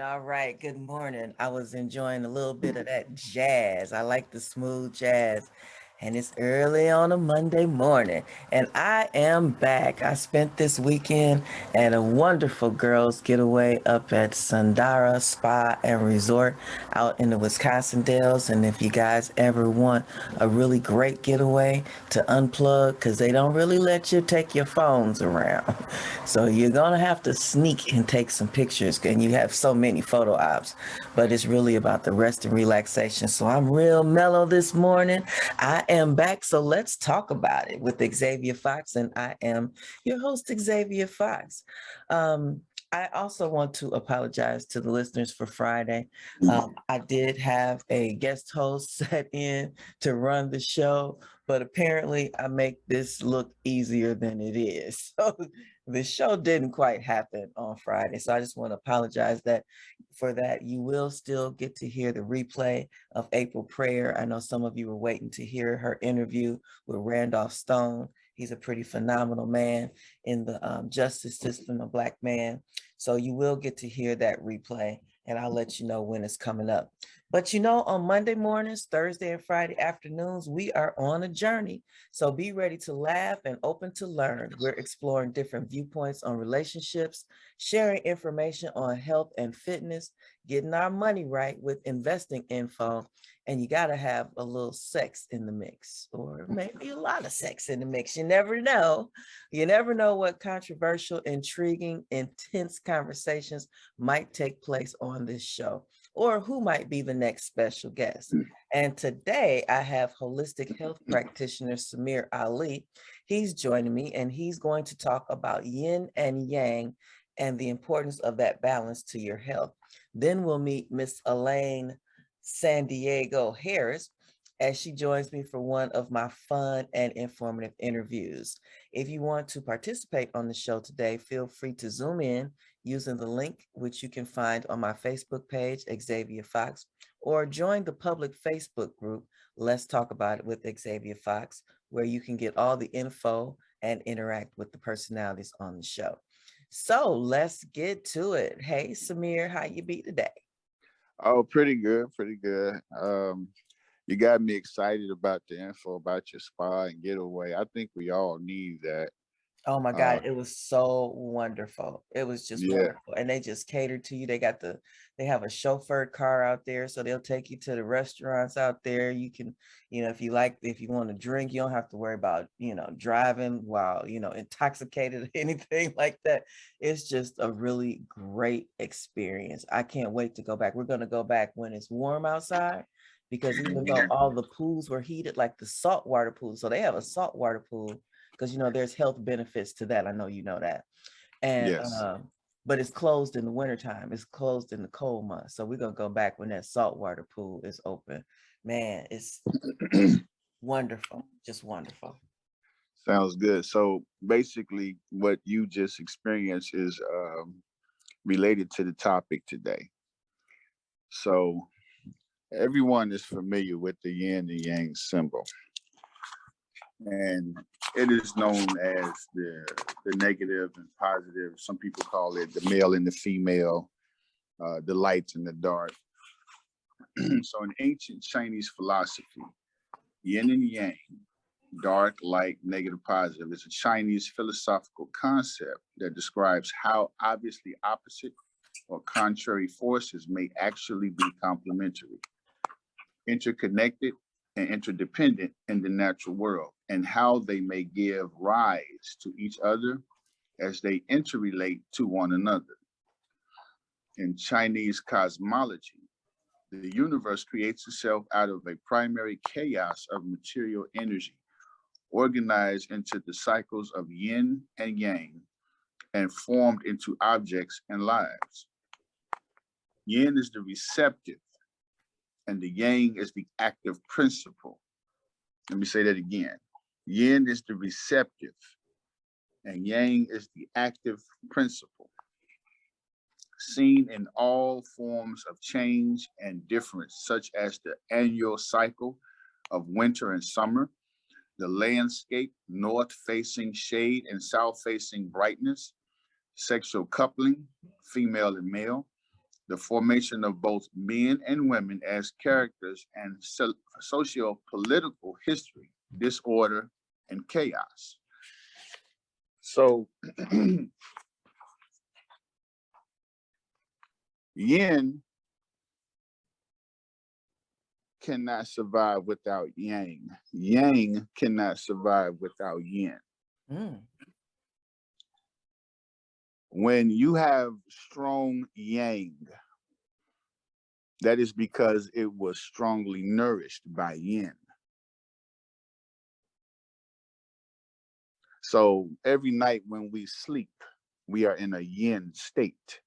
All right. Good morning. I was enjoying a little bit of that jazz. I like the smooth jazz. And it's early on a Monday morning. And I am back. I spent this weekend at a wonderful girls' getaway up at Sundara Spa and Resort out in the Wisconsin Dells. And if you guys ever want a really great getaway to unplug, because they don't really let you take your phones around. So you're gonna have to sneak and take some pictures, and you have so many photo ops. But it's really about the rest and relaxation. So I'm real mellow this morning. I am back, so let's talk about it with Xavier Fox, and I am your host, Xavier Fox. Um, I also want to apologize to the listeners for Friday. I did have a guest host set in to run the show, but apparently I make this look easier than it is. So the show didn't quite happen on Friday. So I just want to apologize that for that. You will still get to hear the replay of April Prayer. I know some of you were waiting to hear her interview with Randolph Stone. He's a pretty phenomenal man in the justice system, a Black man. So you will get to hear that replay, and I'll let you know when it's coming up. But on Monday mornings, Thursday and Friday afternoons, we are on a journey. So be ready to laugh and open to learn. We're exploring different viewpoints on relationships, sharing information on health and fitness, getting our money right with investing info. And you got to have a little sex in the mix, or maybe a lot of sex in the mix. You never know. You never know what controversial, intriguing, intense conversations might take place on this show, or who might be the next special guest. And today I have holistic health practitioner Samir Ali. He's joining me, and he's going to talk about yin and yang and the importance of that balance to your health. Then we'll meet Miss Elaine San Diego Harris as she joins me for one of my fun and informative interviews. If you want to participate on the show today, feel free to zoom in using the link, which you can find on my Facebook page, Xavier Fox, or join the public Facebook group, Let's Talk About It with Xavier Fox, where you can get all the info and interact with the personalities on the show. So let's get to it. Hey, Samir, how you be today? Oh, pretty good, pretty good. You got me excited about the info about your spa and getaway. I think we all need that. Oh my Uh, God, it was so wonderful. It was just yeah, wonderful. And they just catered to you. They have a chauffeured car out there, so they'll take you to the restaurants out there. You can, if you want to drink, you don't have to worry about, driving while, intoxicated or anything like that. It's just a really great experience. I can't wait to go back. We're going to go back when it's warm outside, because even though all the pools were heated, like the saltwater pool, so they have a saltwater pool because there's health benefits to that. I know you know that. And yes, but it's closed in the wintertime. It's closed in the cold months. So we're gonna go back when that saltwater pool is open. Man, it's wonderful. Just wonderful. sounds good. So basically, what you just experienced is related to the topic today. So everyone is familiar with the yin and yang symbol, and it is known as the negative and positive. Some people call it the male and the female, the light and the dark. So in ancient Chinese philosophy, yin and yang, dark, light, negative, positive, is a Chinese philosophical concept that describes how obviously opposite or contrary forces may actually be complementary, interconnected, and interdependent in the natural world, and how they may give rise to each other as they interrelate to one another. In Chinese cosmology, the universe creates itself out of a primary chaos of material energy, organized into the cycles of yin and yang, and formed into objects and lives. Yin is the receptive, and the yang is the active principle. Let me say that again. Yin is the receptive, and yang is the active principle, seen in all forms of change and difference, such as the annual cycle of winter and summer, the landscape, north-facing shade and south-facing brightness, sexual coupling, female and male, the formation of both men and women as characters, and socio-political history, disorder, and chaos. So yin cannot survive without yang. Yang cannot survive without yin. Mm. When you have strong yang, that is because it was strongly nourished by yin. So every night when we sleep, we are in a yin state.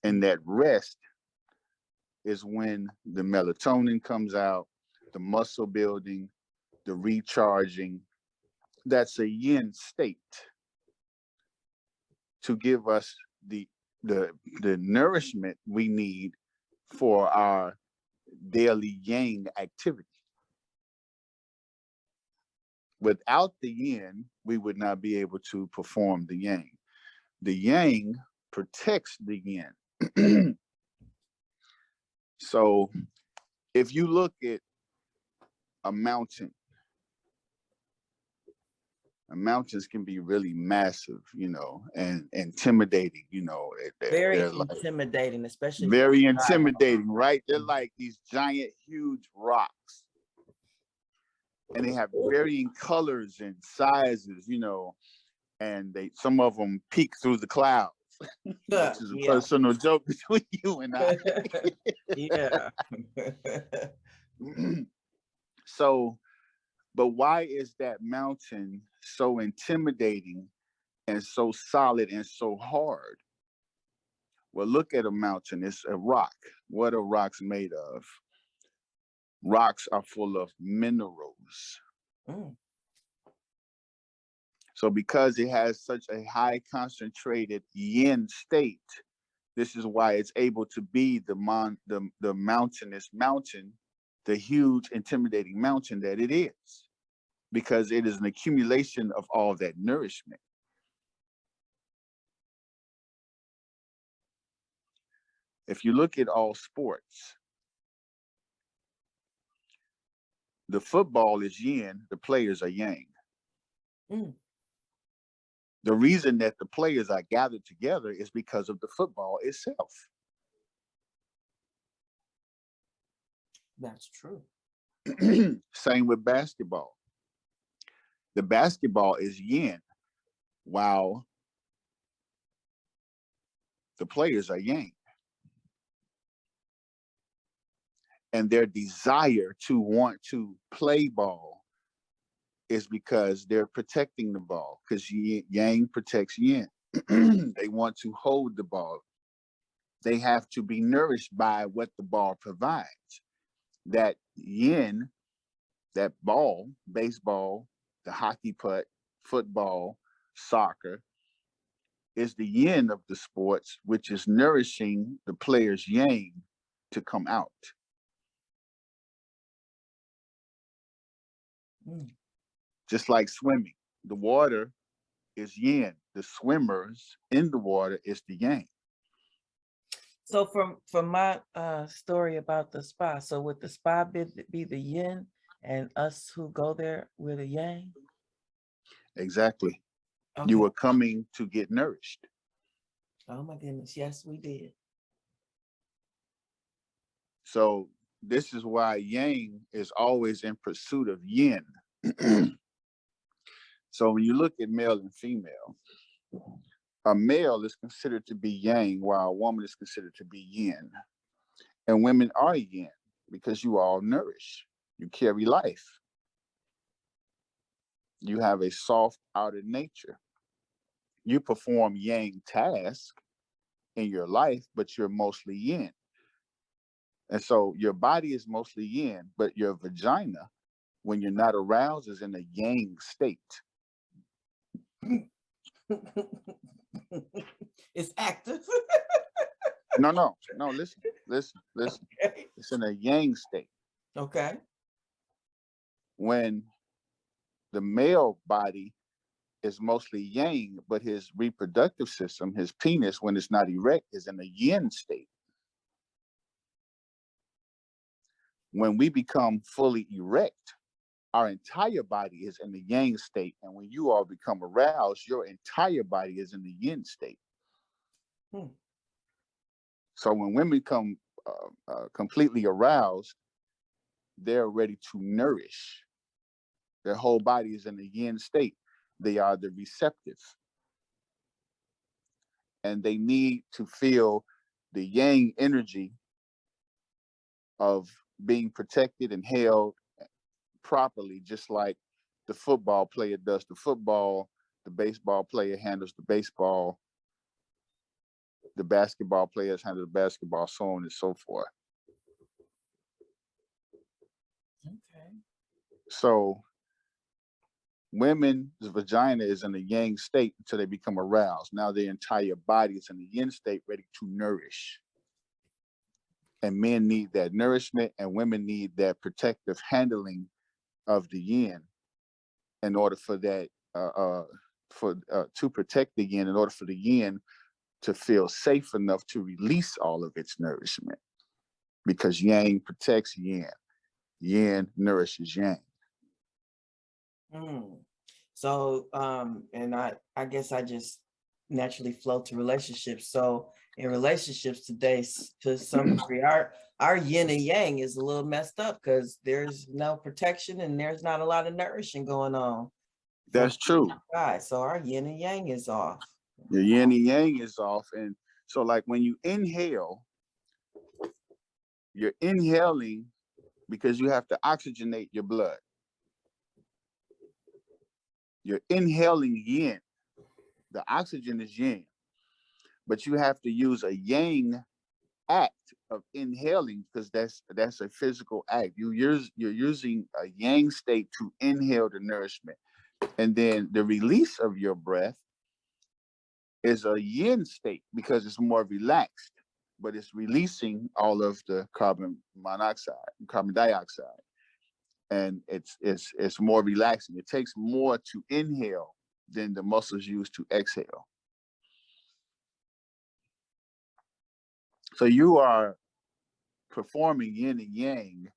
And that rest is when the melatonin comes out, the muscle building, the recharging. That's a yin state to give us the nourishment we need for our daily yang activity. Without the yin, we would not be able to perform the yang. The yang protects the yin. So if you look at a mountain, mountains can be really massive, you know, and intimidating, you know. Very they're like intimidating, especially very intimidating, right? They're like these giant, huge rocks. And they have varying colors and sizes, you know, and some of them peek through the clouds, which is a personal joke between you and I. Yeah. So, but why is that mountain so intimidating and so solid and so hard? Well, look at a mountain. It's a rock. What are rocks made of? Rocks are full of minerals. Mm. So because it has such a high concentrated yin state, this is why it's able to be the mountainous mountain, the huge intimidating mountain that it is, because it is an accumulation of all that nourishment. If you look at all sports, the football is yin, the players are yang. Mm. The reason that the players are gathered together is because of the football itself. That's true. Same with basketball. The basketball is yin, while the players are yang. And their desire to want to play ball is because they're protecting the ball, because yang protects yin. They want to hold the ball. They have to be nourished by what the ball provides. That yin, that ball, baseball, the hockey puck, football, soccer, is the yin of the sports, which is nourishing the player's yang to come out. Mm. Just like swimming, the water is yin. The swimmers in the water is the yang. So from my story about the spa, so would the spa be the yin, and us who go there we're the yang? Exactly. Okay. You were coming to get nourished. Oh my goodness, yes, we did. So this is why yang is always in pursuit of yin. So when you look at male and female, a male is considered to be yang, while a woman is considered to be yin. And women are yin because you all nourish. You carry life. You have a soft outer nature. You perform yang tasks in your life, but you're mostly yin. And so your body is mostly yin, but your vagina, when you're not aroused, is in a yang state. It's active. No, listen. Okay. It's in a yang state. Okay. When the male body is mostly yang, but his reproductive system, his penis, when it's not erect, is in a yin state. When we become fully erect, our entire body is in the yang state. And when you all become aroused, your entire body is in the yin state. Hmm. So when women become completely aroused, they're ready to nourish. Their whole body is in the yin state. They are the receptive. And they need to feel the yang energy of being protected and held properly, just like the football player does the football, the baseball player handles the baseball, the basketball players handle the basketball, so on and so forth. Okay. So women's vagina is in a yang state until they become aroused. Now their entire body is in the yin state, ready to nourish. And men need that nourishment, and women need that protective handling of the yin in order for that, to protect the yin, in order for the yin to feel safe enough to release all of its nourishment. Because yang protects yin, yin nourishes yang. So, and I guess I just naturally flow to relationships. So in relationships today, to some degree, our yin and yang is a little messed up because there's no protection and there's not a lot of nourishing going on. That's true. So our yin and yang is off. Your yin and yang is off. And so like when you inhale, you're inhaling because you have to oxygenate your blood. You're inhaling yin. The oxygen is yin. But you have to use a yang act of inhaling because that's a physical act. You're using a yang state to inhale the nourishment. And then the release of your breath is a yin state because it's more relaxed, but it's releasing all of the carbon dioxide. And it's more relaxing. It takes more to inhale than the muscles use to exhale. So you are performing yin and yang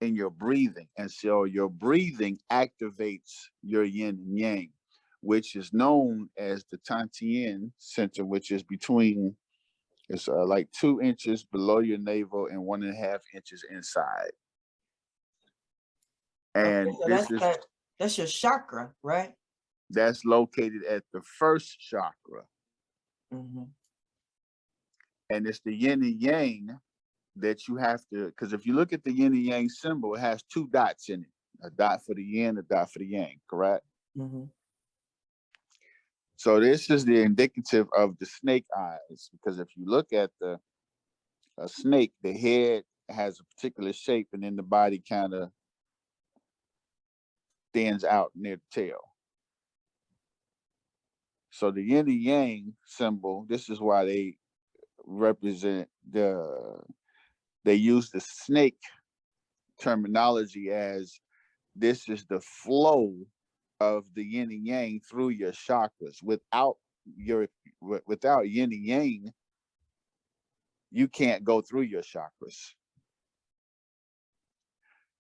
in your breathing. And so your breathing activates your yin and yang, which is known as the Tantien center, which is between, it's like 2 inches below your navel and 1.5 inches inside. And okay, so that's your chakra, right? That's located at the first chakra. Mm-hmm. And it's the yin and yang that you have to, because if you look at the yin and yang symbol, it has 2 dots in it, a dot for the yin, a dot for the yang, correct? Mm-hmm. So this is the indicative of the snake eyes, because if you look at a snake, the head has a particular shape and then the body kind of thins out near the tail. So the yin and yang symbol, this is why they represent they use the snake terminology as this is the flow of the yin and yang through your chakras. Without yin and yang, you can't go through your chakras.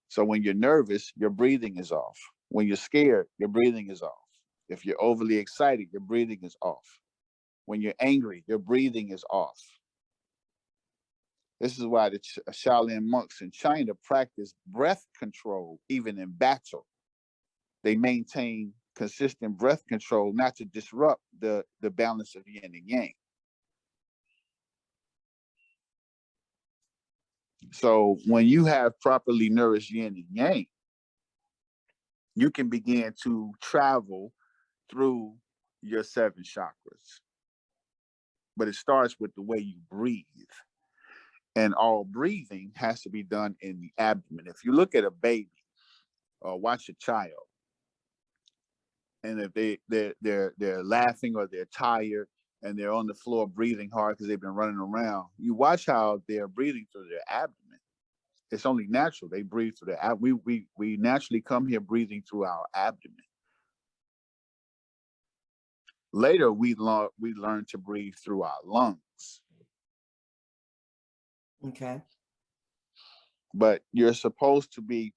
So when you're nervous, your breathing is off. When you're scared, your breathing is off. If you're overly excited, your breathing is off. When you're angry, your breathing is off. This is why the Shaolin monks in China practice breath control even in battle. They maintain consistent breath control not to disrupt the balance of yin and yang. So when you have properly nourished yin and yang, you can begin to travel through your 7 chakras. But it starts with the way you breathe. And all breathing has to be done in the abdomen. If you look at a baby or watch a child, and if they're laughing or they're tired and they're on the floor breathing hard because they've been running around, you watch how they're breathing through their abdomen. It's only natural. They breathe through their abdomen. We naturally come here breathing through our abdomen. Later, we learned to breathe through our lungs. Okay. But you're supposed to be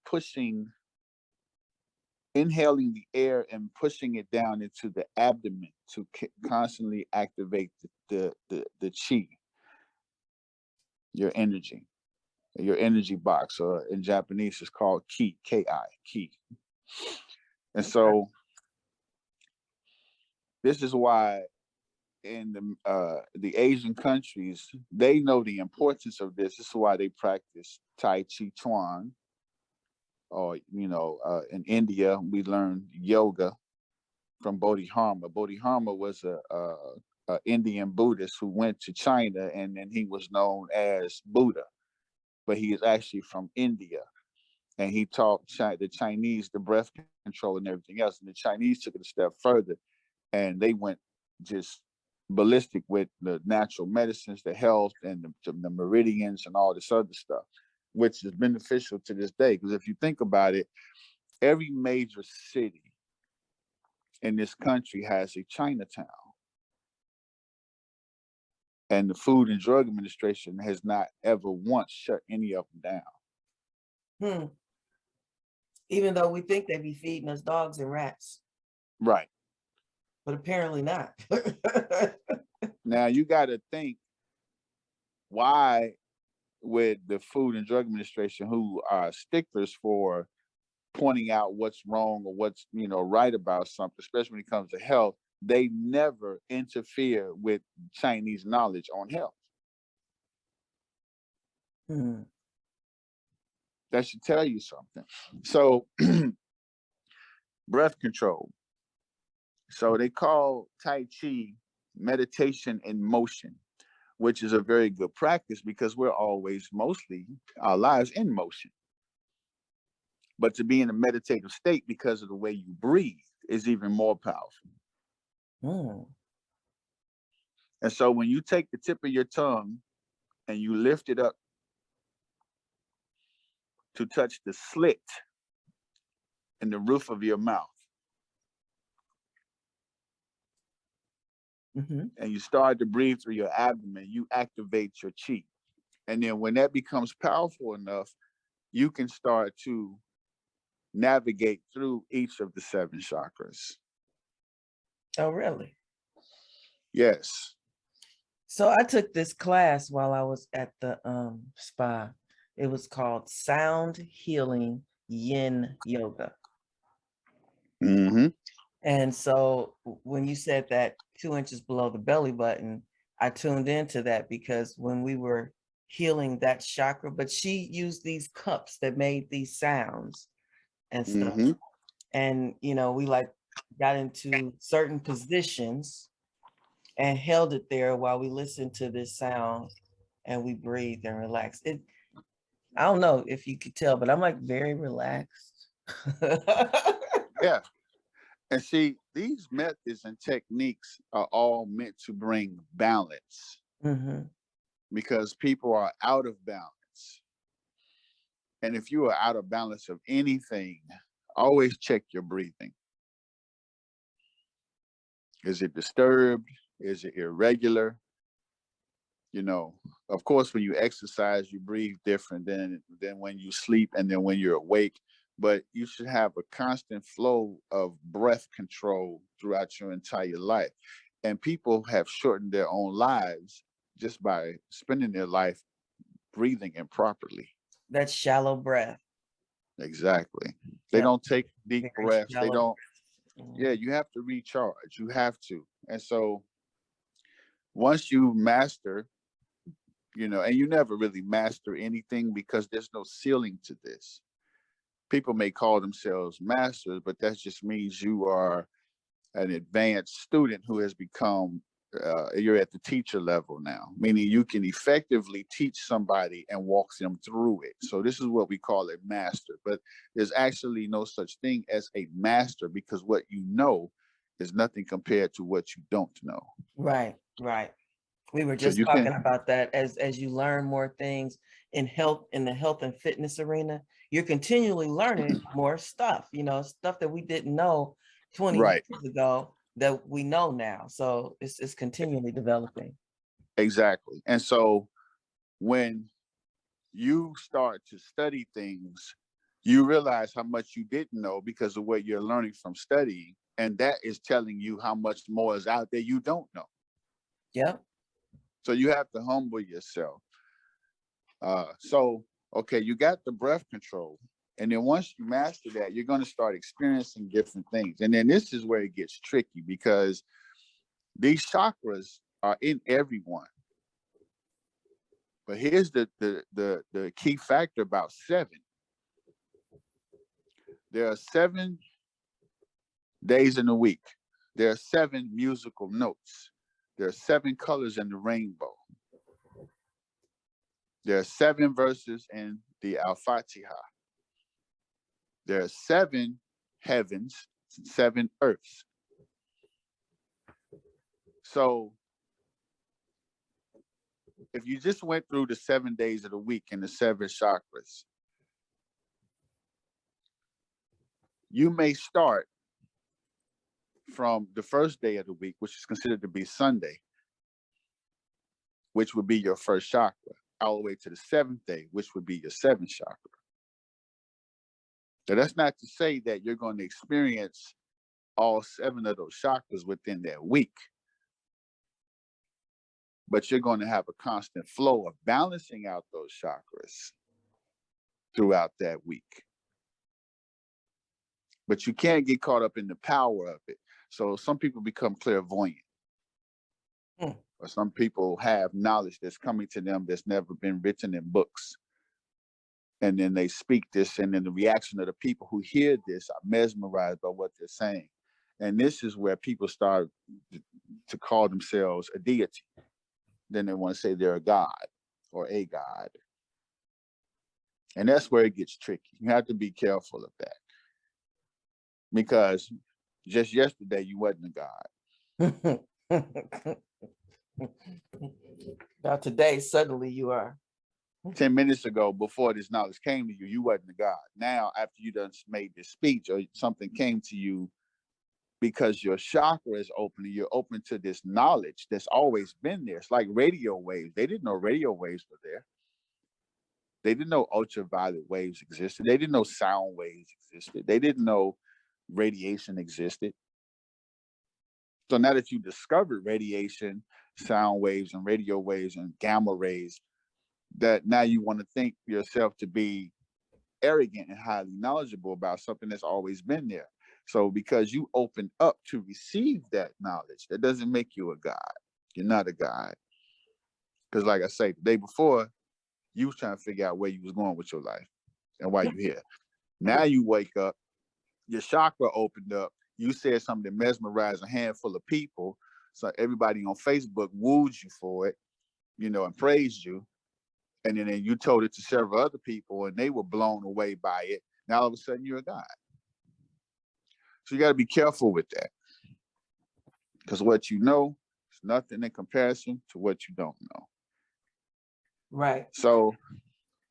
inhaling the air and pushing it down into the abdomen to constantly activate the chi, your energy box, or in Japanese it's called ki, ki. And so this is why in the Asian countries, they know the importance of this. This is why they practice Tai Chi Chuan. Or, in India, we learned yoga from Bodhidharma. Bodhidharma was a Indian Buddhist who went to China, and then he was known as Buddha, but he is actually from India. And he taught the Chinese the breath control and everything else. And the Chinese took it a step further, and they went just ballistic with the natural medicines, the health, and the meridians and all this other stuff, which is beneficial to this day. Because if you think about it, every major city in this country has a Chinatown. And the Food and Drug Administration has not ever once shut any of them down. Even though we think they be feeding us dogs and rats. Right. But apparently not. Now you got to think, why with the Food and Drug Administration, who are sticklers for pointing out what's wrong or what's right about something, especially when it comes to health, they never interfere with Chinese knowledge on health. That should tell you something. So breath control. So they call Tai Chi meditation in motion, which is a very good practice because we're always, mostly our lives, in motion. But to be in a meditative state because of the way you breathe is even more powerful. And so when you take the tip of your tongue and you lift it up to touch the slit in the roof of your mouth, and you start to breathe through your abdomen, you activate your chi. And then when that becomes powerful enough, you can start to navigate through each of the 7 chakras. Oh, really? Yes. So I took this class while I was at the spa. It was called Sound Healing Yin Yoga. And so when you said that 2 inches below the belly button, I tuned into that because when we were healing that chakra, but she used these cups that made these sounds and stuff. And, we got into certain positions and held it there while we listened to this sound and we breathed and relaxed. I don't know if you could tell, but I'm very relaxed. Yeah. And see, these methods and techniques are all meant to bring balance, because people are out of balance. And if you are out of balance of anything, always check your breathing. Is it disturbed? Is it irregular? Of course, when you exercise, you breathe different than when you sleep and then when you're awake. But you should have a constant flow of breath control throughout your entire life. And people have shortened their own lives just by spending their life breathing improperly. That's shallow breath. Exactly. They don't take deep breaths. They don't. Yeah, you have to recharge. You have to. And so once you master, and you never really master anything because there's no ceiling to this. People may call themselves masters, but that just means you are an advanced student who has become, you're at the teacher level now, meaning you can effectively teach somebody and walk them through it. So this is what we call a master, but there's actually no such thing as a master because what you know is nothing compared to what you don't know. Right. We were just talking about that as you learn more things in the health and fitness arena, you're continually learning more stuff, stuff that we didn't know 20 years ago. that we know now. So it's continually developing. Exactly. And so when you start to study things, you realize how much you didn't know because of what you're learning from studying. And that is telling you how much more is out there you don't know. Yep. So you have to humble yourself. Okay, you got the breath control. And then once you master that, you're going to start experiencing different things. And then this is where it gets tricky because these chakras are in everyone. But here's the key factor about 7. There are 7 days in a week. There are 7 musical notes. There are 7 colors in the rainbow. There are 7 verses in the Al-Fatiha. There are 7 heavens, 7 earths. So if you just went through the 7 days of the week in the 7 chakras, you may start from the first day of the week, which is considered to be Sunday, which would be your first chakra, all the way to the 7th day, which would be your 7th chakra. Now, that's not to say that you're going to experience all 7 of those chakras within that week, but you're going to have a constant flow of balancing out those chakras throughout that week. But you can't get caught up in the power of it. So some people become clairvoyant. Or some people have knowledge that's coming to them that's never been written in books. And then they speak this, and then the reaction of the people who hear this are mesmerized by what they're saying. And this is where people start to call themselves a deity. Then they want to say they're a god or a god. And that's where it gets tricky. You have to be careful of that. Because just yesterday you wasn't a god. Now today, suddenly you are. 10 minutes ago, before this knowledge came to you, you wasn't a god. Now, after you done made this speech or something came to you, because your chakra is open, you're open to this knowledge that's always been there. It's like radio waves. They didn't know radio waves were there. They didn't know ultraviolet waves existed. They didn't know sound waves existed. They didn't know radiation existed. So now that you discovered radiation, sound waves, and radio waves, and gamma rays, that now you want to think yourself to be arrogant and highly knowledgeable about something that's always been there. So because you open up to receive that knowledge, that doesn't make you a god. You're not a god. Because like I say, the day before, you was trying to figure out where you was going with your life and why you're here. Now you wake up, your chakra opened up, you said something that mesmerized a handful of people. So everybody on Facebook wooed you for it, and praised you. And then you told it to several other people and they were blown away by it. Now all of a sudden you're a god. So you got to be careful with that. Because what you know is nothing in comparison to what you don't know. Right. So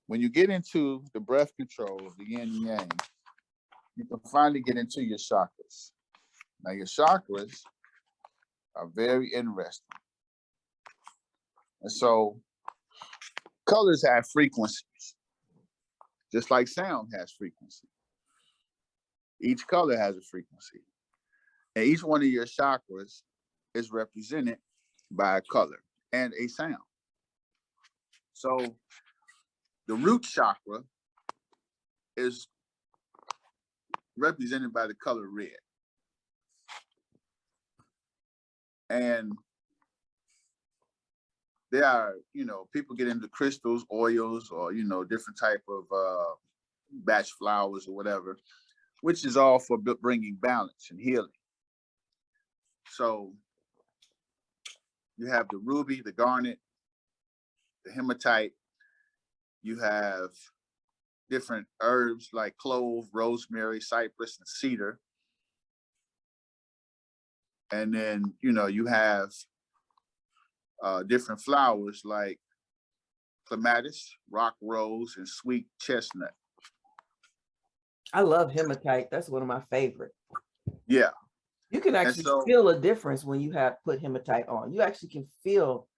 when you get into the breath control of the yin and yang, you can finally get into your chakras. Now your chakras are very interesting. And so colors have frequencies, just like sound has frequency. Each color has a frequency. And each one of your chakras is represented by a color and a sound. So the root chakra is represented by the color red. And there are, people get into crystals, oils, or, different type of batch flowers or whatever, which is all for bringing balance and healing. So you have the ruby, the garnet, the hematite. You have different herbs like clove, rosemary, cypress, and cedar. And then, you have different flowers like clematis, rock rose, and sweet chestnut. I love hematite. That's one of my favorite. Yeah. You can And actually so, feel a difference when you have put hematite on. You actually can feel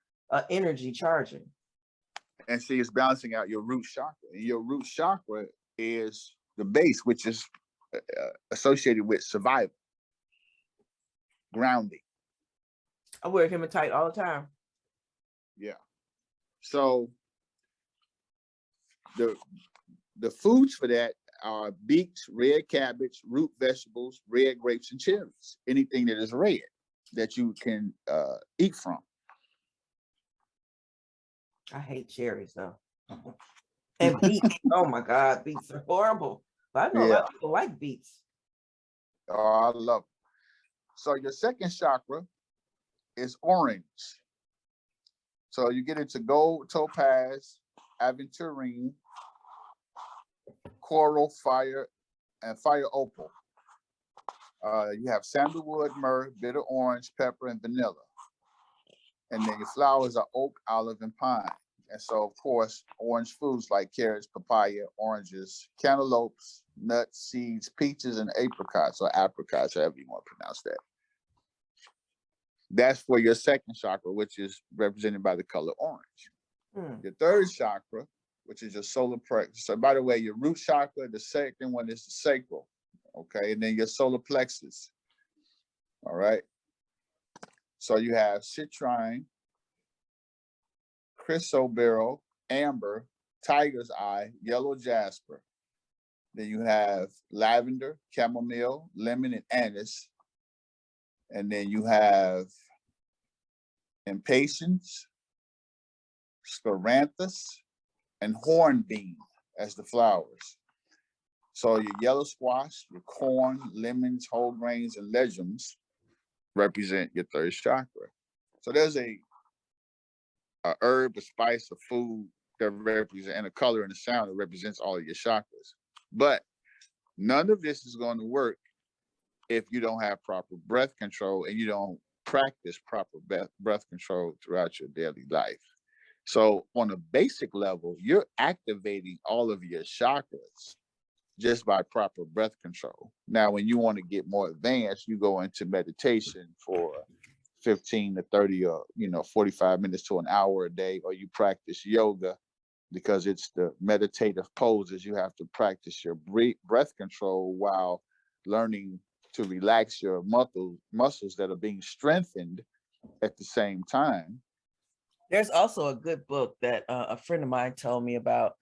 energy charging. and see, it's balancing out your root chakra. And your root chakra is the base, which is associated with survival, grounding. I wear hematite all the time. Yeah. So the foods for that are beets, red cabbage, root vegetables, red grapes, and cherries. Anything that is red that you can eat from. I hate cherries though. And beets. Oh my God, beets are horrible. But I know a lot Yeah. of people like beets. Oh, I love it. So your second chakra is orange. So you get into gold, topaz, aventurine, coral, fire, and fire opal. You have sandalwood, myrrh, bitter orange, pepper, and vanilla. And then your flowers are oak, olive, and pine. And so, of course, orange foods like carrots, papaya, oranges, cantaloupes, nuts, seeds, peaches, and apricots, or apricots, however you want to pronounce that. That's for your second chakra, which is represented by the color orange. Your third chakra, which is your solar plexus. So, by the way, your root chakra, the second one is the sacral. Okay. And then your solar plexus. All right. So you have citrine, chrysoberyl, amber, tiger's eye, yellow jasper. Then you have lavender, chamomile, lemon, and anise. And then you have impatiens, scleranthus, and hornbeam as the flowers. So your yellow squash, your corn, lemons, whole grains, and legumes represent your third chakra. So there's a herb, a spice, a food that represents, and a color and a sound that represents all of your chakras. But none of this is going to work if you don't have proper breath control and you don't practice proper breath control throughout your daily life. So on a basic level, you're activating all of your chakras just by proper breath control. Now, when you want to get more advanced, you go into meditation for 15 to 30 or 45 minutes to an hour a day, or you practice yoga because it's the meditative poses. You have to practice your breath control while learning to relax your muscles that are being strengthened at the same time. There's also a good book that a friend of mine told me about,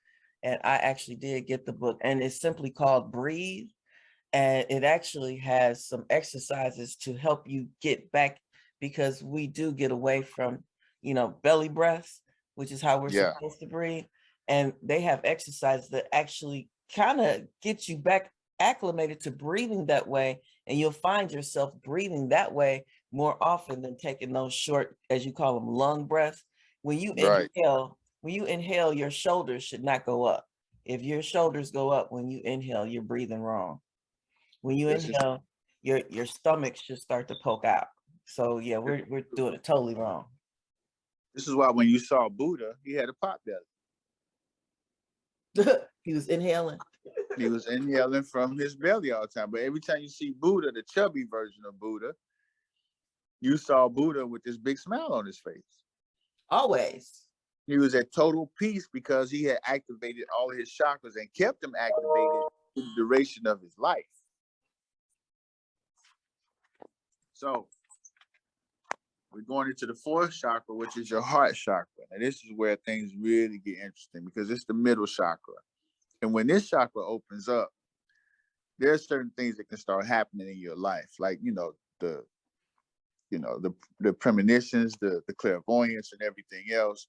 and I actually did get the book, and it's simply called Breathe. And it actually has some exercises to help you get back, because we do get away from, belly breaths, which is how we're supposed to breathe. And they have exercises that actually kind of get you back acclimated to breathing that way. And you'll find yourself breathing that way more often than taking those short, as you call them, lung breaths. When you inhale, your shoulders should not go up. If your shoulders go up when you inhale, you're breathing wrong. When you inhale, your stomach should start to poke out. So yeah, we're doing it totally wrong. This is why when you saw Buddha, he had a pot belly. He was inhaling. He was inhaling from his belly all the time. But every time you see Buddha, the chubby version of Buddha, you saw Buddha with this big smile on his face. Always. He was at total peace because he had activated all of his chakras and kept them activated for the duration of his life. So we're going into the fourth chakra, which is your heart chakra. And this is where things really get interesting because it's the middle chakra. And when this chakra opens up, there are certain things that can start happening in your life, like the premonitions, the clairvoyance, and everything else.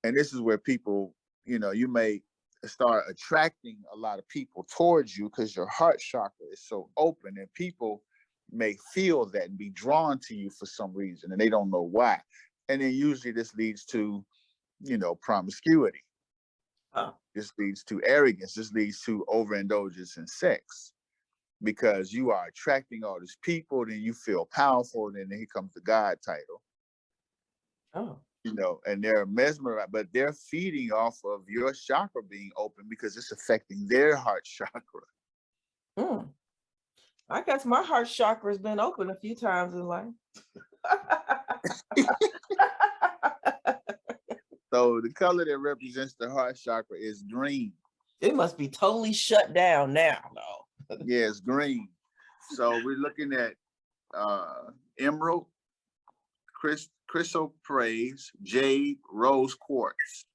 And this is where people, you may start attracting a lot of people towards you because your heart chakra is so open, and people may feel that and be drawn to you for some reason, and they don't know why. And then usually this leads to, promiscuity. This leads to arrogance. This leads to overindulgence in sex because you are attracting all these people. Then you feel powerful. And then here comes the God title. Oh. And they're mesmerized, but they're feeding off of your chakra being open because it's affecting their heart chakra. I guess my heart chakra has been open a few times in life. So the color that represents the heart chakra is green. It must be totally shut down now, though. Yeah, it's green. So we're looking at emerald, chrysoprase, jade, rose quartz.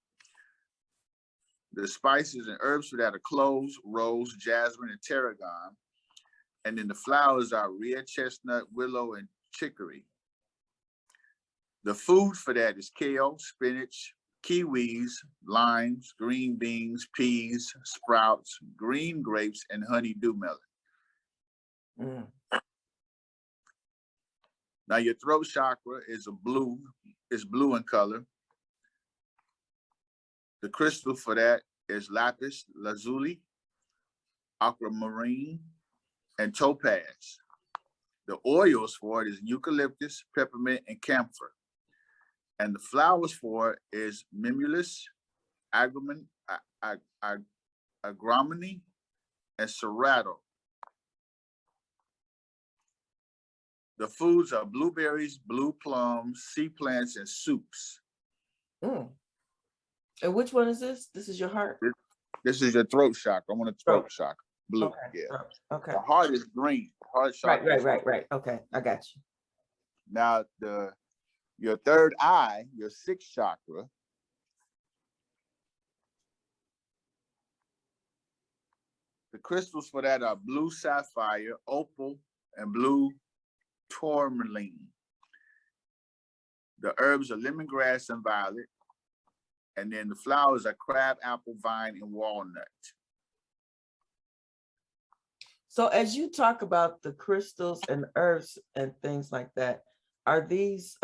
The spices and herbs for that are cloves, rose, jasmine, and tarragon. And then the flowers are red chestnut, willow, and chicory. The food for that is kale, spinach, kiwis, limes, green beans, peas, sprouts, green grapes, and honeydew melon. Mm. Now your throat chakra is blue in color. The crystal for that is lapis lazuli, aquamarine, and topaz. The oils for it is eucalyptus, peppermint, and camphor. And the flowers for it is mimulus, agrumine, and serrato. The foods are blueberries, blue plums, sea plants, and soups. Mm. And which one is this? This is your heart? This is your throat chakra. I want a throat chakra. Blue. Okay. Yeah. Okay. The heart is green. Heart chakra. Right. Okay, I got you. Now your third eye, your sixth chakra, the crystals for that are blue sapphire, opal, and blue tourmaline. The herbs are lemongrass and violet. And then the flowers are crab, apple, vine, and walnut. So as you talk about the crystals and herbs and things like that, are these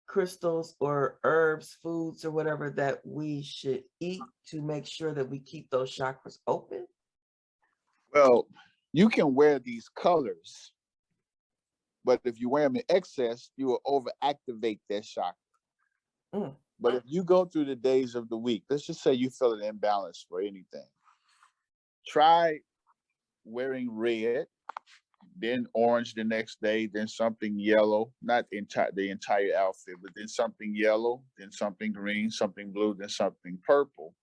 crystals or herbs, foods or whatever that we should eat to make sure that we keep those chakras open? Well, you can wear these colors, but if you wear them in excess, you will overactivate that chakra. Mm. But if you go through the days of the week, let's just say you feel an imbalance for anything, try wearing red, then orange the next day, then something yellow, not the entire outfit, but then something yellow, then something green, something blue, then something purple.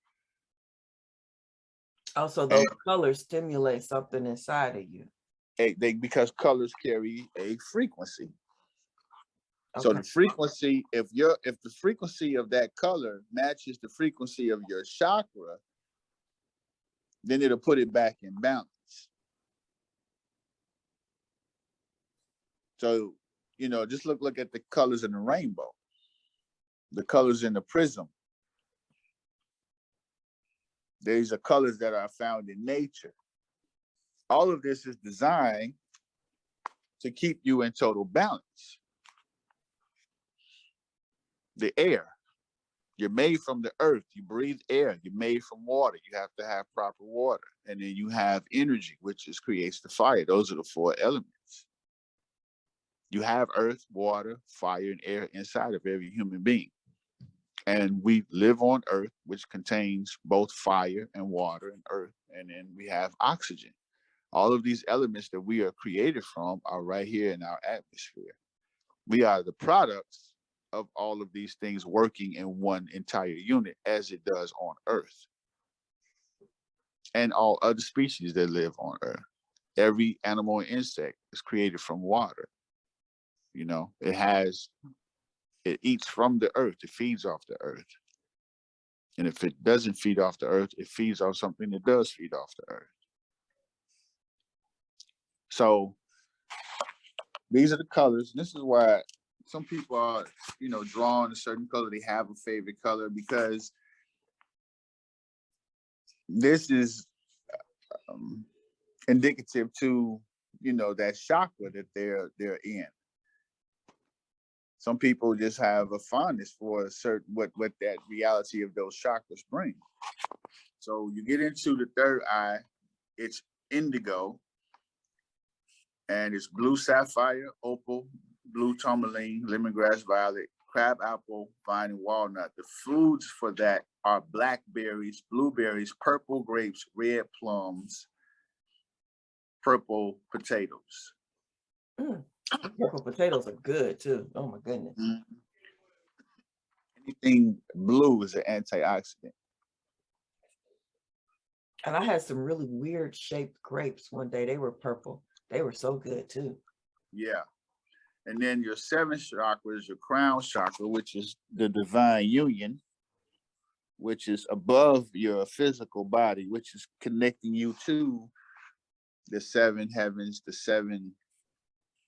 Also, those colors stimulate something inside of you. Because colors carry a frequency. Okay. So the frequency, if the frequency of that color matches the frequency of your chakra, then it'll put it back in balance. So, just look at the colors in the rainbow, the colors in the prism. These are colors that are found in nature. All of this is designed to keep you in total balance. The air, you're made from the earth, you breathe air, you're made from water, you have to have proper water. And then you have energy, which creates the fire. Those are the four elements. You have earth, water, fire, and air inside of every human being. And we live on earth, which contains both fire and water and earth. And then we have oxygen. All of these elements that we are created from are right here in our atmosphere. We are the products of all of these things working in one entire unit, as it does on Earth. And all other species that live on Earth. Every animal and insect is created from water. It eats from the earth, it feeds off the earth. And if it doesn't feed off the earth, it feeds off something that does feed off the earth. So these are the colors. This is why some people are, drawn a certain color. They have a favorite color because this is indicative to, that chakra that they're in. Some people just have a fondness for a certain what that reality of those chakras bring. So you get into the third eye, it's indigo, and it's blue sapphire, opal, blue tourmaline, lemongrass violet, crab apple, vine, and walnut. The foods for that are blackberries, blueberries, purple grapes, red plums, purple potatoes. Mm. Purple potatoes are good too. Oh my goodness. Mhm. Anything blue is an antioxidant. And I had some really weird shaped grapes one day. They were purple. They were so good too. Yeah. And then your seventh chakra is your crown chakra, which is the divine union, which is above your physical body, which is connecting you to the seven heavens, the seven,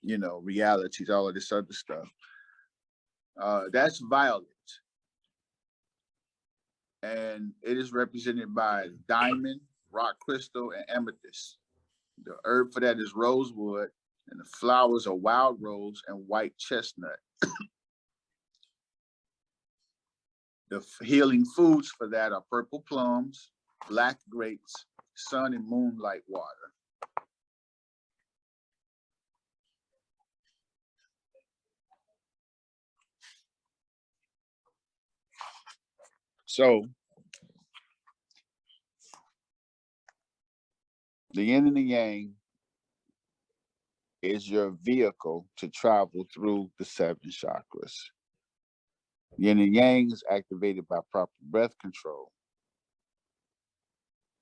realities, all of this other stuff. That's violet. And it is represented by diamond, rock crystal, and amethyst. The herb for that is rosewood, and the flowers are wild rose and white chestnut. The healing foods for that are purple plums, black grapes, sun and moonlight water. So the yin and the yang is your vehicle to travel through the seven chakras. Yin and yang is activated by proper breath control.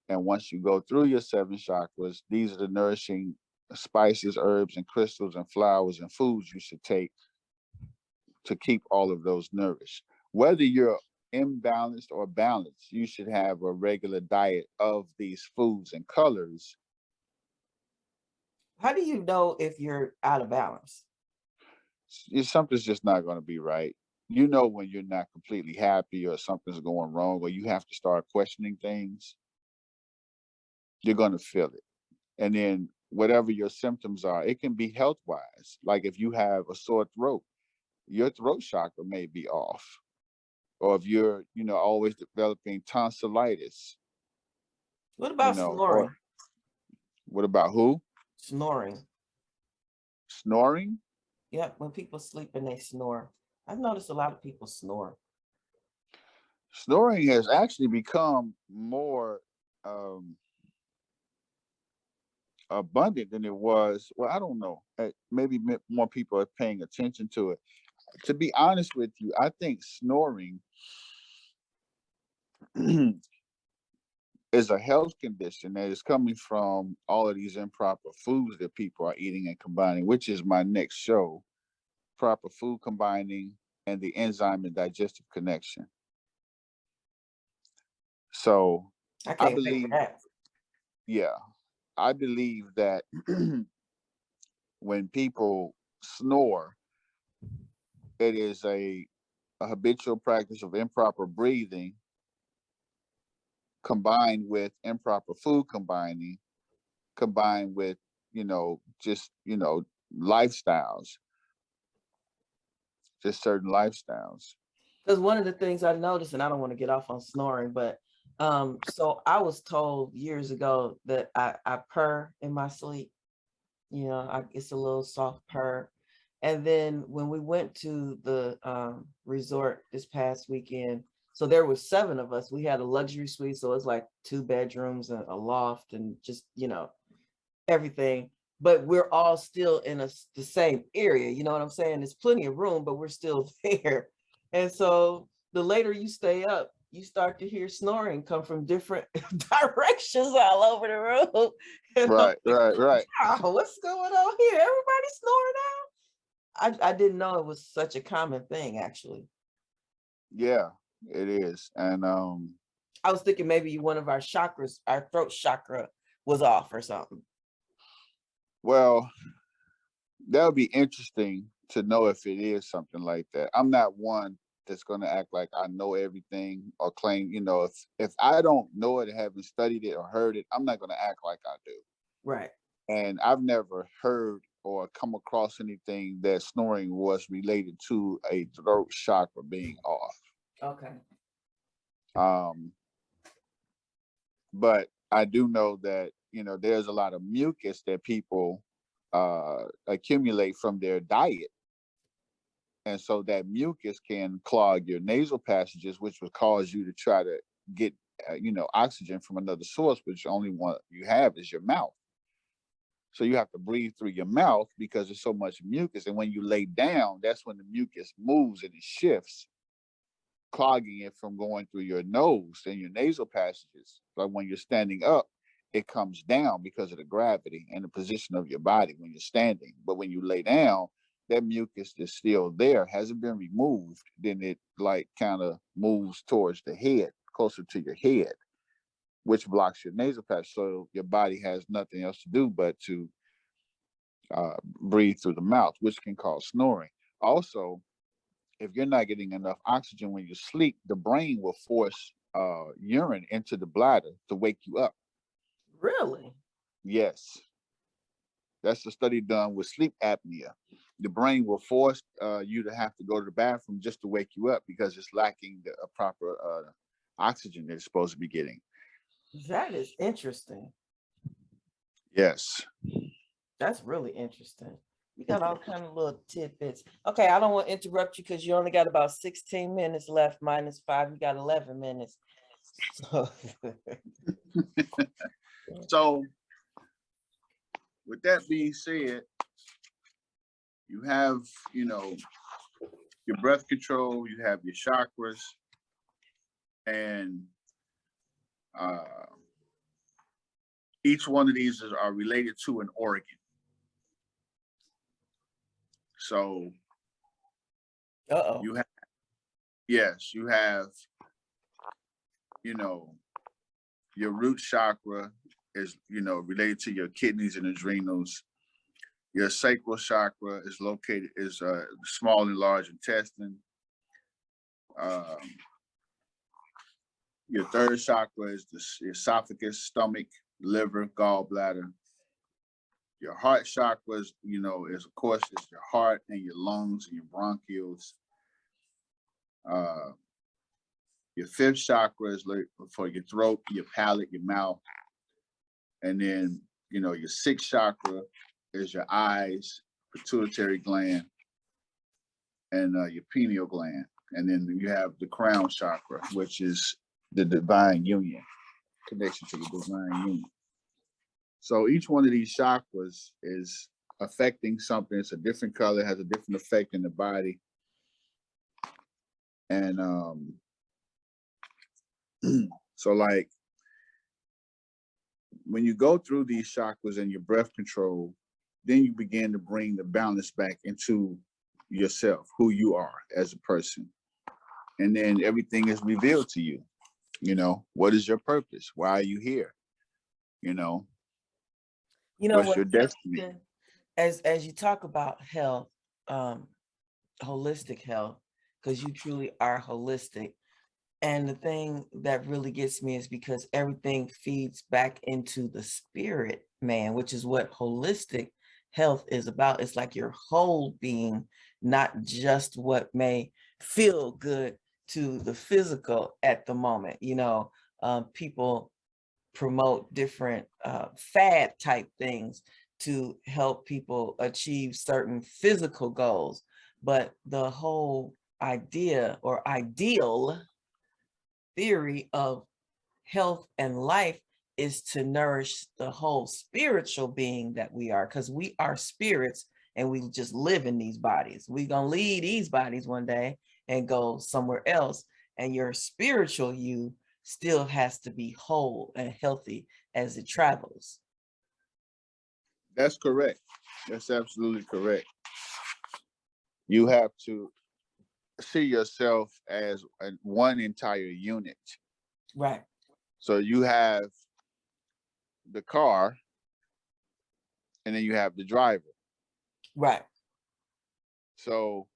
And once you go through your seven chakras, these are the nourishing spices, herbs, and crystals, and flowers and foods you should take to keep all of those nourished. Whether you're imbalanced or balanced, you should have a regular diet of these foods and colors. How do you know if you're out of balance? Something's just not going to be right. You know when you're not completely happy or something's going wrong or you have to start questioning things, you're going to feel it. And then whatever your symptoms are, it can be health wise. Like if you have a sore throat, your throat chakra may be off. Or if you're, always developing tonsillitis, What about or snoring? what about who? Snoring. Snoring? Yeah, when people sleep and they snore. I've noticed a lot of people snore. Snoring has actually become more abundant than it was. Well, I don't know. Maybe more people are paying attention to it. To be honest with you, I think snoring is a health condition that is coming from all of these improper foods that people are eating and combining, which is my next show, proper food combining and the enzyme and digestive connection. So I I can't wait for believe, that. yeah, I believe that when people snore, it is a habitual practice of improper breathing combined with improper food combining, combined with, just, lifestyles, just certain lifestyles. Because one of the things I noticed, and I don't want to get off on snoring, but so I was told years ago that I purr in my sleep. It's a little soft purr. And then when we went to the resort this past weekend, so there were 7 of us. We had a luxury suite, so it's like 2 bedrooms and a loft and just, everything. But we're all still in the same area. You know what I'm saying? There's plenty of room, but we're still there. And so the later you stay up, you start to hear snoring come from different directions all over the room. And I'm Right, like, right. oh, what's going on here? Everybody's snoring now. I didn't know it was such a common thing, actually. Yeah, it is. And I was thinking maybe one of our chakras, our throat chakra was off or something. well, that would be interesting to know if it is something like that. I'm not one that's going to act like I know everything or claim, if I don't know it, haven't studied it or heard it, I'm not going to act like I do. Right. And I've never heard or come across anything that snoring was related to a throat chakra being off. Okay. But I do know that, there's a lot of mucus that people accumulate from their diet. And so that mucus can clog your nasal passages, which would cause you to try to get, oxygen from another source, which only one you have is your mouth. So you have to breathe through your mouth because there's so much mucus. And when you lay down, that's when the mucus moves and it shifts, clogging it from going through your nose and your nasal passages. But when you're standing up, it comes down because of the gravity and the position of your body when you're standing. But when you lay down, that mucus is still there, hasn't been removed. Then it like kind of moves towards the head, closer to your head, which blocks your nasal passage. So your body has nothing else to do but to breathe through the mouth, which can cause snoring. Also, if you're not getting enough oxygen when you sleep, the brain will force urine into the bladder to wake you up. Really? Yes, that's a study done with sleep apnea. The brain will force you to have to go to the bathroom just to wake you up because it's lacking the proper oxygen that it's supposed to be getting. That is interesting. Yes. That's really interesting. You got all kind of little tidbits. Okay, I don't want to interrupt you because you only got about 16 minutes left, -5. You got 11 minutes. So, So with that being said, you have, your breath control, you have your chakras, and each one of these are related to an organ. So uh-oh. you have, yes, you have, your root chakra is, related to your kidneys and adrenals. Your sacral chakra is located, small and large intestine. Your third chakra is the esophagus, stomach, liver, gallbladder. Your heart chakra is, of course, is your heart and your lungs and your bronchioles. Your fifth chakra is for your throat, your palate, your mouth. And then, your sixth chakra is your eyes, pituitary gland, and your pineal gland. And then you have the crown chakra, which is the divine union, connection to the divine union. So each one of these chakras is affecting something. It's a different color, has a different effect in the body. And so like when you go through these chakras and your breath control, then you begin to bring the balance back into yourself, who you are as a person. And then everything is revealed to you. What is your purpose? Why are you here? What's your destiny? As you talk about health, holistic health, because you truly are holistic. And the thing that really gets me is because everything feeds back into the spirit, man, which is what holistic health is about. It's like your whole being, not just what may feel good to the physical at the moment. People promote different fad type things to help people achieve certain physical goals. But the whole idea or ideal theory of health and life is to nourish the whole spiritual being that we are, because we are spirits and we just live in these bodies. We're going to leave these bodies one day and go somewhere else. And your spiritual you still has to be whole and healthy as it travels. That's correct. That's absolutely correct. You have to see yourself as one entire unit. Right. So you have the car and then you have the driver. Right. So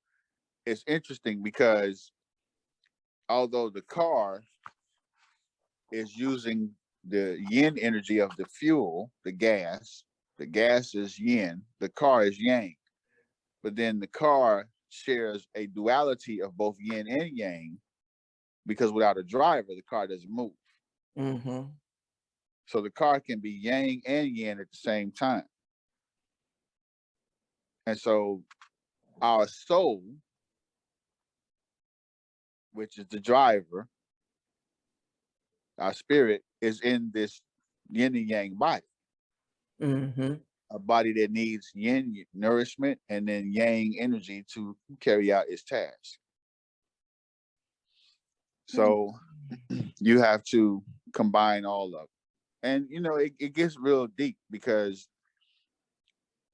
it's interesting because although the car is using the yin energy of the fuel, the gas is yin, the car is yang. But then the car shares a duality of both yin and yang, because without a driver, the car doesn't move. Mm-hmm. So the car can be yang and yin at the same time. And so our soul, which is the driver, our spirit, is in this yin and yang body. Mm-hmm. a body that needs yin nourishment and then yang energy to carry out its task. So you have to combine all of it. And, you know, it gets real deep because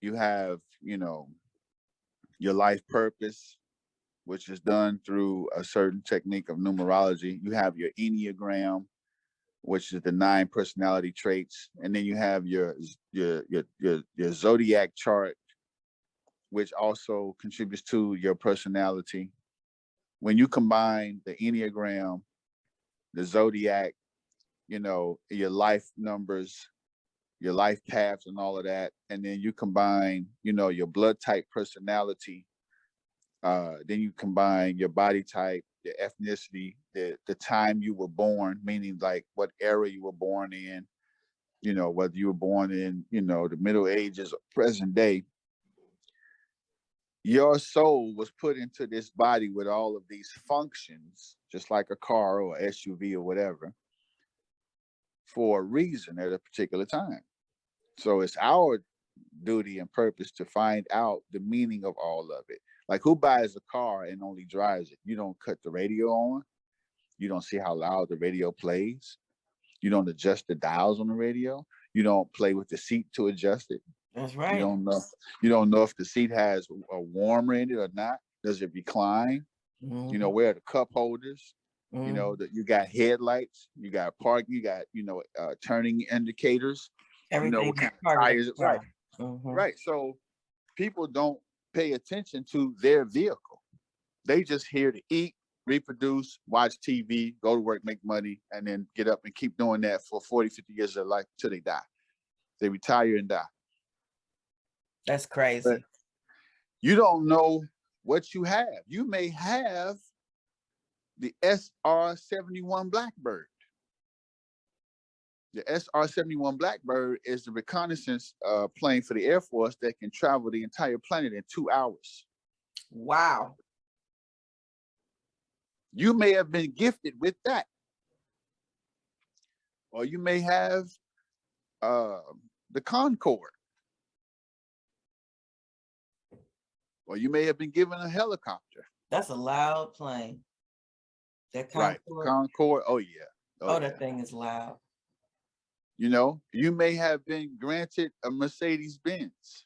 you have, you know, your life purpose, which is done through a certain technique of numerology. You have your Enneagram, which is the 9 personality traits. And then you have your zodiac chart, which also contributes to your personality. When you combine the Enneagram, the zodiac, you know, your life numbers, your life paths and all of that, and then you combine, you know, your blood type personality, then you combine your body type, your ethnicity, the time you were born, meaning like what era you were born in, you know, whether you were born in, you know, the Middle Ages or present day. Your soul was put into this body with all of these functions, just like a car or SUV or whatever, for a reason at a particular time. So it's our duty and purpose to find out the meaning of all of it. Like, who buys a car and only drives it? You don't cut the radio on. You don't see how loud the radio plays. You don't adjust the dials on the radio. You don't play with the seat to adjust it. That's right. You don't know. You don't know if the seat has a warmer in it or not. Does it recline? You know, where are the cup holders? You know, that you got headlights, you got parking, you got, you know, turning indicators. Everything, you know, what kind of tires, right? Right. So people don't pay attention to their vehicle. They just here to eat, reproduce, watch TV, go to work, make money, and then get up and keep doing that for 40, 50 years of their life till they die. They retire and die. That's crazy. But you don't know what you have. You may have the SR-71 Blackbird. The SR-71 Blackbird is the reconnaissance plane for the Air Force that can travel the entire planet in 2 hours. Wow. You may have been gifted with that. Or you may have the Concorde. Or you may have been given a helicopter. That's a loud plane. That Concorde. Right, Concorde, oh yeah. Oh, that thing is loud. You know, you may have been granted a Mercedes-Benz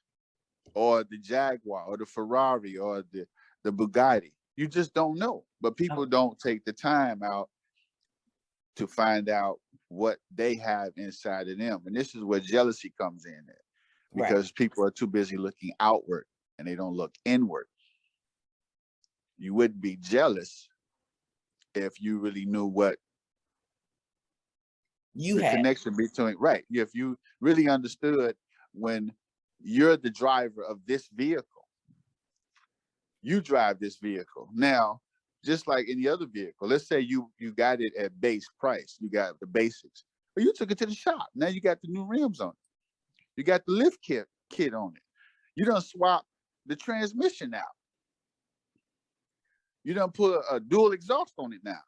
or the Jaguar or the Ferrari or the Bugatti. You just don't know. But people don't take the time out to find out what they have inside of them. And this is where jealousy comes in at, because people are too busy looking outward and they don't look inward. You wouldn't be jealous if you really knew what you the had. Connection between, right. If you really understood when you're the driver of this vehicle, you drive this vehicle. Now, just like any other vehicle, let's say you got it at base price, you got the basics, but you took it to the shop. Now you got the new rims on it. You got the lift kit on it. You done swap the transmission out. You done put a dual exhaust on it now.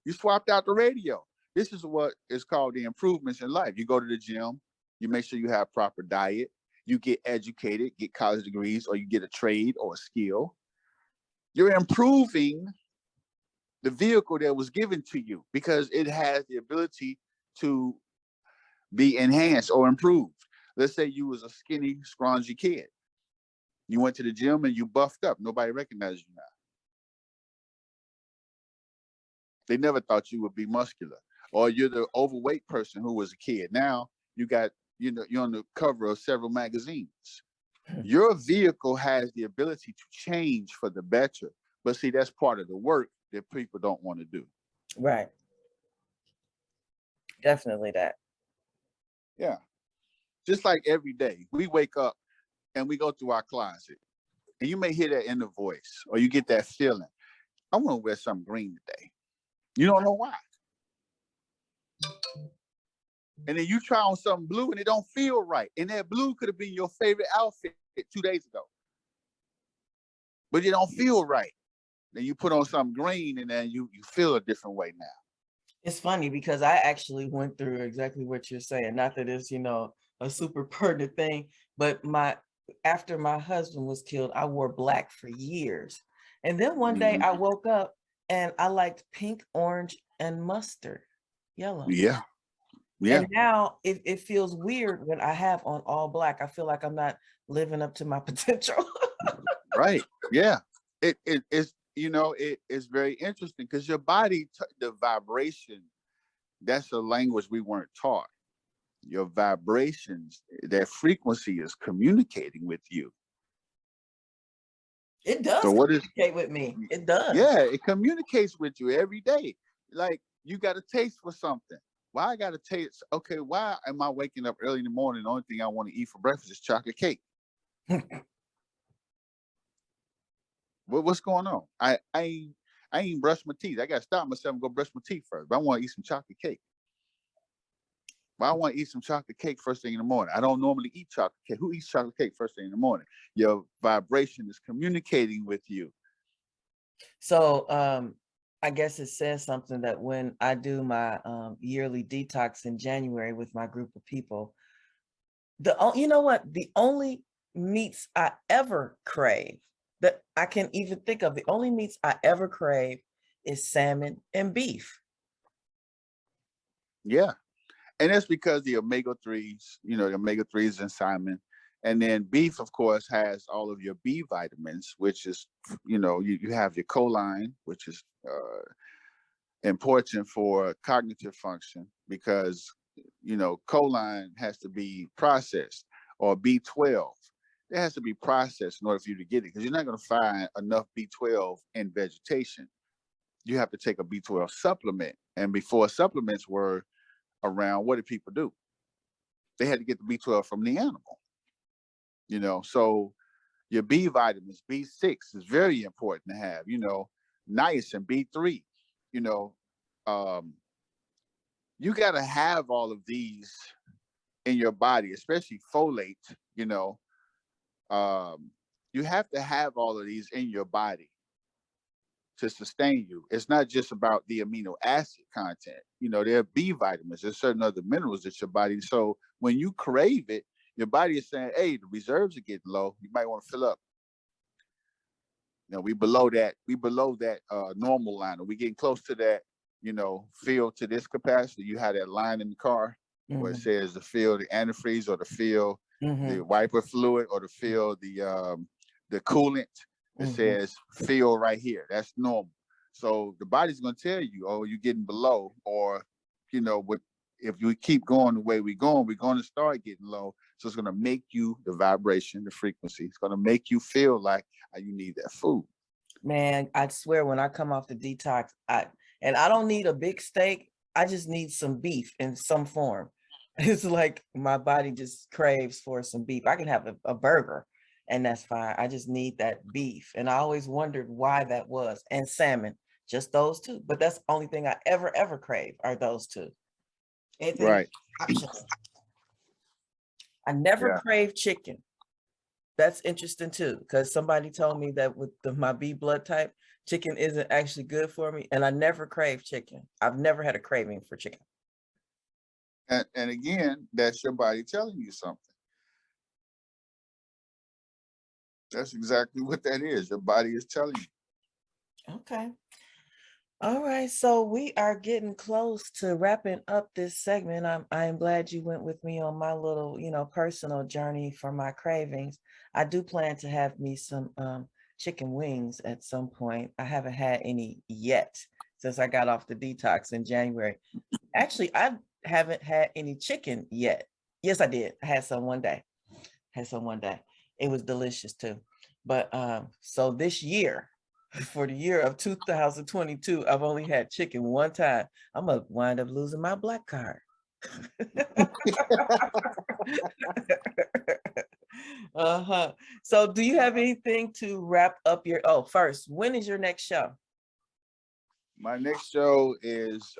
You swapped out the radio. This is what is called the improvements in life. You go to the gym, you make sure you have proper diet, you get educated, get college degrees, or you get a trade or a skill. You're improving the vehicle that was given to you because it has the ability to be enhanced or improved. Let's say you was a skinny, scrawny kid. You went to the gym and you buffed up. Nobody recognized you now. They never thought you would be muscular. Or you're the overweight person who was a kid. Now you got, you know, you're on the cover of several magazines. Your vehicle has the ability to change for the better. But see, that's part of the work that people don't want to do. Right. Definitely that. Yeah. Just like every day, we wake up and we go through our closet. And you may hear that in the voice, or you get that feeling. I want to wear something green today. You don't know why. And then you try on something blue and it don't feel right. And that blue could have been your favorite outfit 2 days ago. But it don't feel right. Then you put on something green and then you feel a different way now. It's funny because I actually went through exactly what you're saying. Not that it's, you know, a super pertinent thing. But after my husband was killed, I wore black for years. And then one day Mhm. I woke up and I liked pink, orange, and mustard, yellow. Yeah, yeah, And now it feels weird when I have on all black. I feel like I'm not living up to my potential. right. Yeah. It is, it is very interesting because your body, the vibration, that's a language we weren't taught. Your vibrations, that frequency is communicating with you. It So does what is, communicate with me. It does. yeah, it communicates with you every day. Like you got a taste for something. Why I got to taste? Okay, why am I waking up early in the morning? The only thing I want to eat for breakfast is chocolate cake. What's going on? I ain't brush my teeth. I got to stop myself and go brush my teeth first. But I want to eat some chocolate cake. Why I want to eat some chocolate cake first thing in the morning? I don't normally eat chocolate cake. Who eats chocolate cake first thing in the morning? Your vibration is communicating with you. So I guess it says something that when I do my yearly detox in January with my group of people, you know what? The only meats I ever crave that I can even think of, the only meats I ever crave is salmon and beef. Yeah. And that's because the omega-3s, the omega-3s in salmon. And then beef, of course, has all of your B vitamins, which is, you have your choline, which is important for cognitive function because, choline has to be processed, or B12. It has to be processed in order for you to get it because you're not going to find enough B12 in vegetation. You have to take a B12 supplement. And before supplements were around, what did people do? They had to get the B12 from the animal, So your B vitamins, B6 is very important to have, niacin, B3, you know, um, you got to have all of these in your body, especially folate, you know, um, you have to have all of these in your body to sustain you. It's not just about the amino acid content. There are B vitamins, there's certain other minerals that your body. So when you crave it, your body is saying, hey, the reserves are getting low. You might want to fill up. We below that normal line. Are we getting close to that, fill to this capacity? You have that line in the car where it Mhm, says to fill the antifreeze or to fill the mhm, wiper fluid or to fill the coolant. It mhm. says fill right here. That's normal. So the body's going to tell you, oh, you're getting below, or with if you keep going the way we're going to start getting low. So it's going to make you, the vibration, the frequency, it's going to make you feel like you need that food. Man, I swear when I come off the detox, I don't need a big steak. I just need some beef in some form. It's like my body just craves for some beef. I can have a burger and that's fine. I just need that beef. And I always wondered why that was. And salmon, just those two. But that's the only thing I ever crave are those two. Anything Right. optional. I never Yeah. crave chicken. That's interesting too, because somebody told me that with my B blood type, chicken isn't actually good for me, and I never crave chicken. I've never had a craving for chicken. And again, that's your body telling you something. That's exactly what that is. Your body is telling you. Okay. All right, so we are getting close to wrapping up this segment. I'm glad you went with me on my little, personal journey for my cravings. I do plan to have me some chicken wings at some point. I haven't had any yet since I got off the detox in January. Actually, I haven't had any chicken yet. Yes, I did. I had some one day. Had some one day. It was delicious too. But so this year, for the year of 2022, I've only had chicken one time. I'm gonna wind up losing my black card. Uh-huh. So do you have anything to wrap up first, when is your next show? My next show is,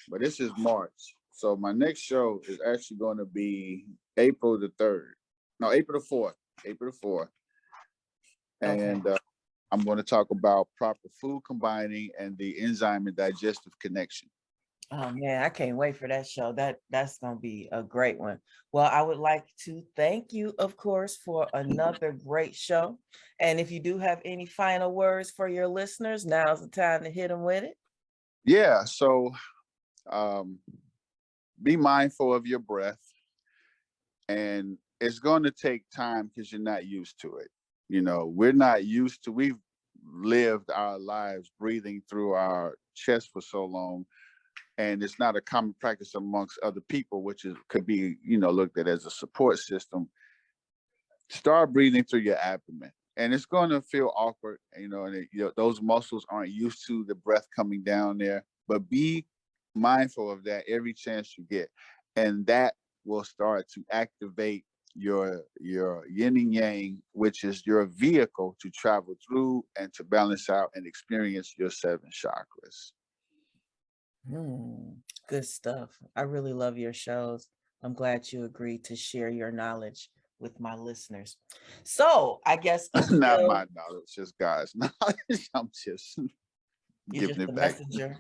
but this is March. So my next show is actually going to be April the 3rd. No, April the 4th. April the 4th. Okay. And I'm going to talk about proper food combining and the enzyme and digestive connection. Oh man, I can't wait for that show. That's gonna be a great one. Well, I would like to thank you, of course, for another great show. And if you do have any final words for your listeners, now's the time to hit them with it. Yeah. So um, be mindful of your breath, and it's going to take time because you're not used to it. You know, we're not used to. We've lived our lives breathing through our chest for so long, and it's not a common practice amongst other people, which is could be, you know, looked at as a support system. Start breathing through your abdomen, and it's going to feel awkward, you know, and you know, those muscles aren't used to the breath coming down there. But be mindful of that every chance you get, and that will start to activate your yin and yang, which is your vehicle to travel through and to balance out and experience your seven chakras. Hmm, good stuff. I really love your shows. I'm glad you agreed to share your knowledge with my listeners. So I guess Not my until knowledge, just God's knowledge. I'm just you're giving just the it back. messenger,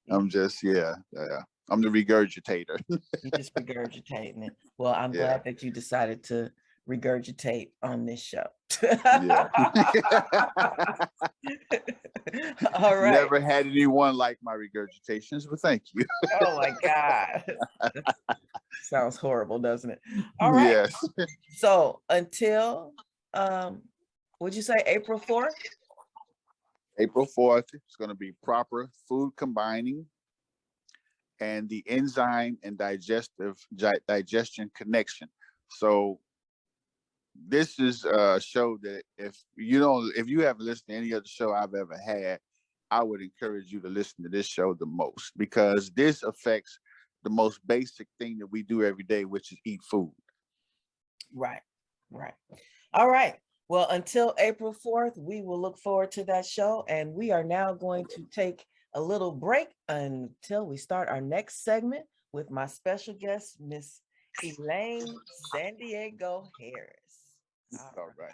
I'm just, yeah, yeah. I'm the regurgitator. you're just regurgitating it. Well, I'm Yeah, glad that you decided to regurgitate on this show. yeah. All right. Never had anyone like my regurgitations, but thank you. Oh my God. Sounds horrible, doesn't it? All right. Yes. So until would you say April 4th? April 4th, it's going to be proper food combining and the enzyme and digestion connection. So this is a show that if you haven't listened to any other show I've ever had, I would encourage you to listen to this show the most, because this affects the most basic thing that we do every day, which is eat food. Right, right. All right. Well, until April 4th, we will look forward to that show. And we are now going to take a little break until we start our next segment with my special guest, Miss Elaine San Diego Harris. All All right. right.